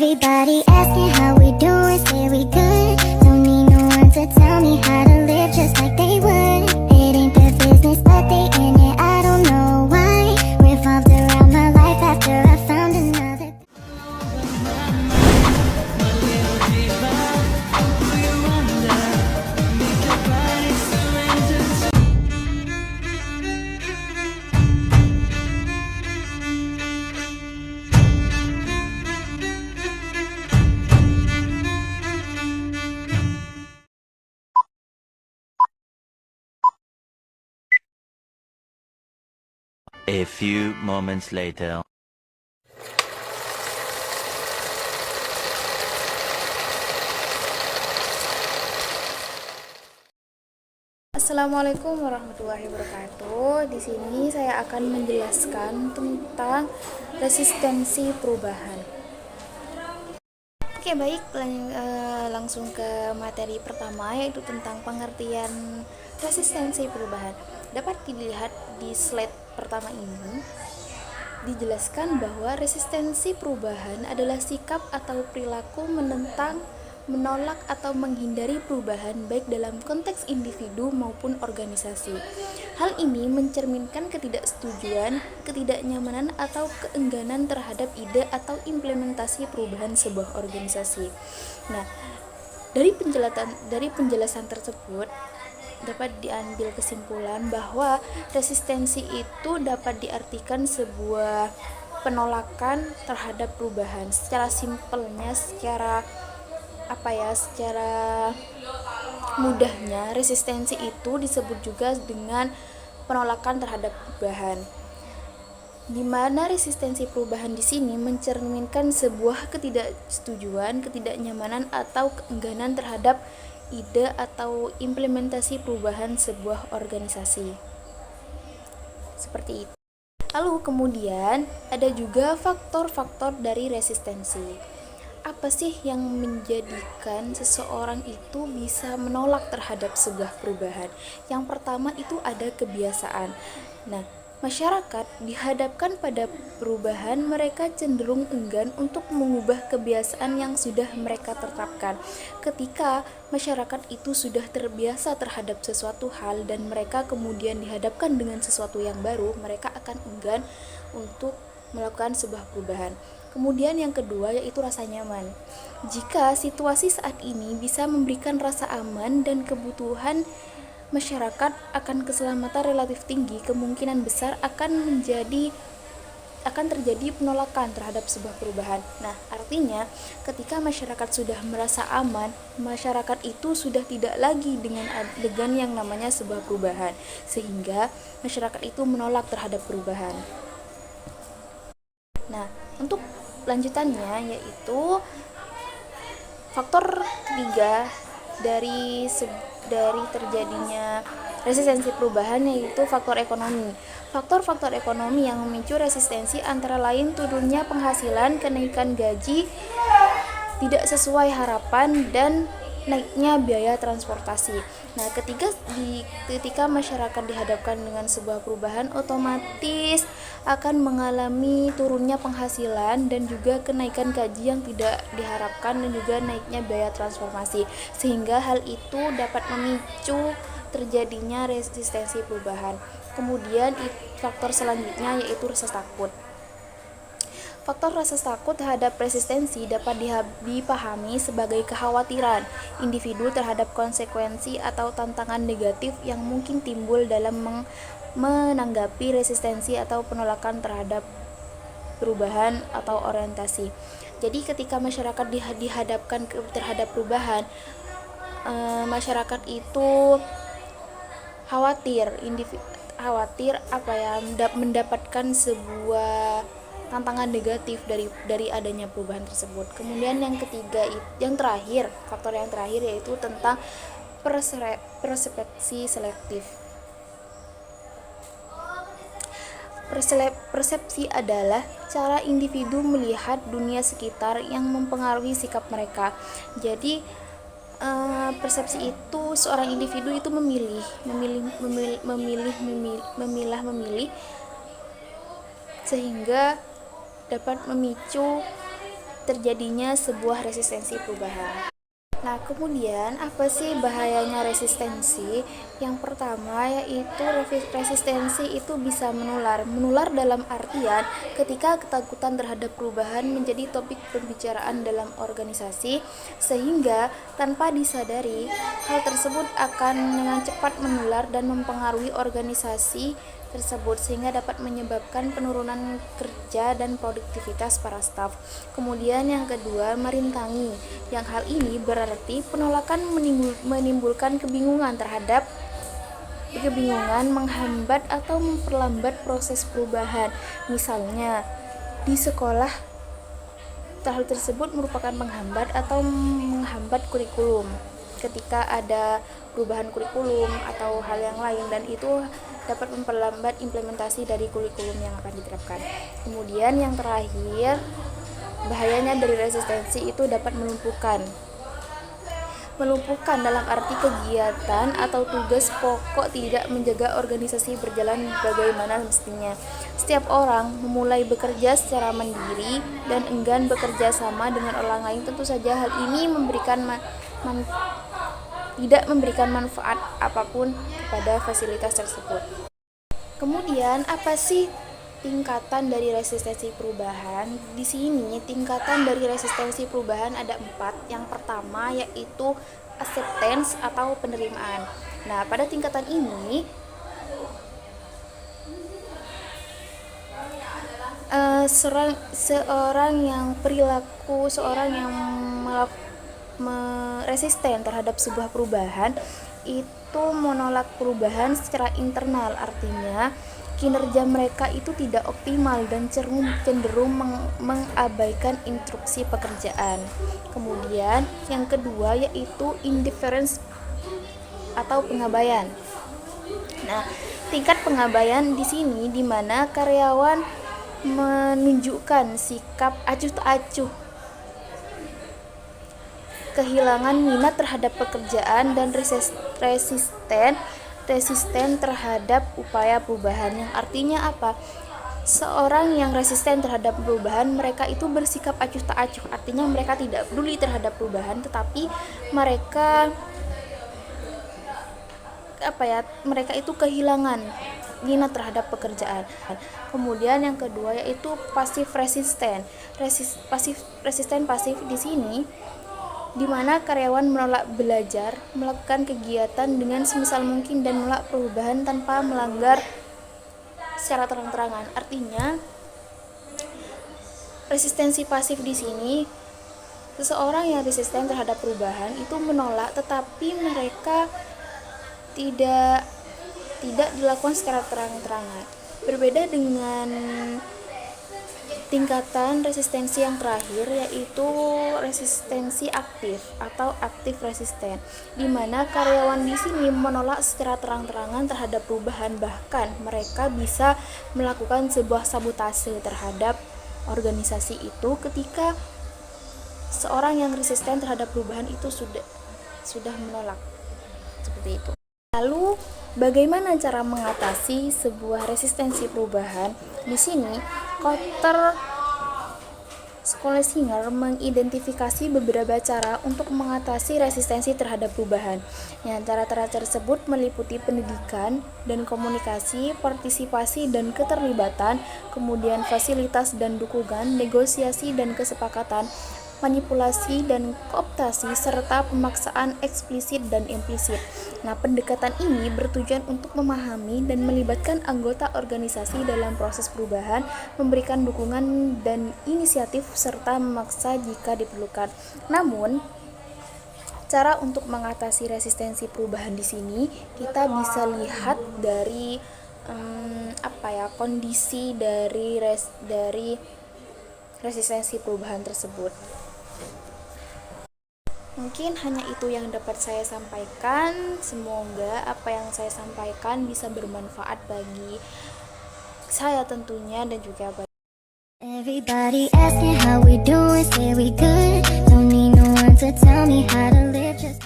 Everybody asking how we doing, say we good. Don't need no one to tell me how to live just like they would. It ain't their business, but they in it, I don't know why. Revolved around my life after I found another. A few moments later. Assalamualaikum warahmatullahi wabarakatuh. Di sini saya akan menjelaskan tentang resistensi perubahan. Oke, baik, langsung ke materi pertama, yaitu tentang pengertian resistensi perubahan. Dapat dilihat di slide pertama ini, dijelaskan bahwa resistensi perubahan adalah sikap atau perilaku menentang, menolak atau menghindari perubahan baik dalam konteks individu maupun organisasi. Hal ini mencerminkan ketidaksetujuan, ketidaknyamanan atau keengganan terhadap ide atau implementasi perubahan sebuah organisasi. Nah, dari penjelasan tersebut dapat diambil kesimpulan bahwa resistensi itu dapat diartikan sebuah penolakan terhadap perubahan. Secara simpelnya, secara mudahnya, resistensi itu disebut juga dengan penolakan terhadap perubahan. Di mana resistensi perubahan di sini mencerminkan sebuah ketidaksetujuan, ketidaknyamanan atau keengganan terhadap ide atau implementasi perubahan sebuah organisasi. Seperti itu. Lalu kemudian ada juga faktor-faktor dari resistensi. Apa sih yang menjadikan seseorang itu bisa menolak terhadap sebuah perubahan? Yang pertama itu ada kebiasaan. Nah, masyarakat dihadapkan pada perubahan, mereka cenderung enggan untuk mengubah kebiasaan yang sudah mereka terapkan. Ketika masyarakat itu sudah terbiasa terhadap sesuatu hal dan mereka kemudian dihadapkan dengan sesuatu yang baru, mereka akan enggan untuk melakukan sebuah perubahan. Kemudian yang kedua yaitu rasa nyaman. Jika situasi saat ini bisa memberikan rasa aman dan kebutuhan masyarakat akan keselamatan relatif tinggi, kemungkinan besar akan terjadi penolakan terhadap sebuah perubahan. Nah, artinya ketika masyarakat sudah merasa aman, masyarakat itu sudah tidak lagi dengan yang namanya sebuah perubahan, sehingga masyarakat itu menolak terhadap perubahan. Nah, untuk lanjutannya yaitu faktor ketiga dari terjadinya resistensi perubahan yaitu faktor ekonomi. Faktor-faktor ekonomi yang memicu resistensi antara lain turunnya penghasilan, kenaikan gaji tidak sesuai harapan, dan naiknya biaya transportasi. Nah, ketika masyarakat dihadapkan dengan sebuah perubahan, otomatis akan mengalami turunnya penghasilan dan juga kenaikan gaji yang tidak diharapkan dan juga naiknya biaya transformasi, sehingga hal itu dapat memicu terjadinya resistensi perubahan. Kemudian faktor selanjutnya yaitu rasa takut. Faktor rasa takut terhadap resistensi dapat dipahami sebagai kekhawatiran individu terhadap konsekuensi atau tantangan negatif yang mungkin timbul dalam menanggapi resistensi atau penolakan terhadap perubahan atau orientasi. Jadi ketika masyarakat dihadapkan terhadap perubahan, masyarakat itu khawatir mendapatkan sebuah tantangan negatif dari adanya perubahan tersebut. Kemudian faktor yang terakhir yaitu tentang persepsi selektif. Persepsi adalah cara individu melihat dunia sekitar yang mempengaruhi sikap mereka. Jadi persepsi itu seorang individu itu memilih sehingga dapat memicu terjadinya sebuah resistensi perubahan. Nah, kemudian apa sih bahayanya resistensi? Yang pertama yaitu resistensi itu bisa menular. Menular dalam artian ketika ketakutan terhadap perubahan menjadi topik pembicaraan dalam organisasi, sehingga tanpa disadari hal tersebut akan dengan cepat menular dan mempengaruhi organisasi tersebut, sehingga dapat menyebabkan penurunan kerja dan produktivitas para staf. Kemudian yang kedua, merintangi. Yang hal ini berarti penolakan menimbulkan kebingungan menghambat atau memperlambat proses perubahan. Misalnya di sekolah, hal tersebut merupakan penghambat atau menghambat kurikulum ketika ada perubahan kurikulum atau hal yang lain, dan itu dapat memperlambat implementasi dari kurikulum yang akan diterapkan. Kemudian yang terakhir, bahayanya dari resistensi itu dapat melumpuhkan dalam arti kegiatan atau tugas pokok tidak menjaga organisasi berjalan bagaimana mestinya. Setiap orang memulai bekerja secara mandiri dan enggan bekerja sama dengan orang lain. Tentu saja hal ini tidak memberikan manfaat apapun kepada fasilitas tersebut. Kemudian apa sih tingkatan dari resistensi perubahan? Di sini tingkatan dari resistensi perubahan ada 4. Yang pertama yaitu acceptance atau penerimaan. Nah, pada tingkatan ini seorang yang resisten terhadap sebuah perubahan itu menolak perubahan secara internal, artinya kinerja mereka itu tidak optimal dan cenderung mengabaikan instruksi pekerjaan. Kemudian yang kedua yaitu indifference atau pengabaian. Nah, tingkat pengabaian di sini di mana karyawan menunjukkan sikap acuh tak acuh, kehilangan minat terhadap pekerjaan, dan resisten terhadap upaya perubahan. Yang artinya apa? Seorang yang resisten terhadap perubahan, mereka itu bersikap acuh tak acuh, artinya mereka tidak peduli terhadap perubahan, tetapi mereka itu kehilangan minat terhadap pekerjaan. Kemudian yang kedua yaitu pasif resisten. Resisten pasif di sini di mana karyawan menolak belajar, melakukan kegiatan dengan semisal mungkin, dan menolak perubahan tanpa melanggar secara terang-terangan. Artinya, resistensi pasif di sini, seseorang yang resisten terhadap perubahan itu menolak, tetapi mereka tidak dilakukan secara terang-terangan. Berbeda dengan tingkatan resistensi yang terakhir yaitu resistensi aktif atau aktif resisten, di mana karyawan di sini menolak secara terang-terangan terhadap perubahan, bahkan mereka bisa melakukan sebuah sabotase terhadap organisasi itu ketika seorang yang resisten terhadap perubahan itu sudah menolak seperti itu. Lalu bagaimana cara mengatasi sebuah resistensi perubahan? Di sini Kotler Schlesinger mengidentifikasi beberapa cara untuk mengatasi resistensi terhadap perubahan. Yang cara-cara tersebut meliputi pendidikan dan komunikasi, partisipasi dan keterlibatan, kemudian fasilitas dan dukungan, negosiasi dan kesepakatan, manipulasi dan kooptasi, serta pemaksaan eksplisit dan implisit. Nah, pendekatan ini bertujuan untuk memahami dan melibatkan anggota organisasi dalam proses perubahan, memberikan dukungan dan inisiatif, serta memaksa jika diperlukan. Namun, cara untuk mengatasi resistensi perubahan di sini kita bisa lihat dari kondisi dari resistensi perubahan tersebut. Mungkin hanya itu yang dapat saya sampaikan. Semoga apa yang saya sampaikan bisa bermanfaat bagi saya tentunya dan juga bagi Everybody asking how we doing, say we good. Don't need no one to tell me how to live just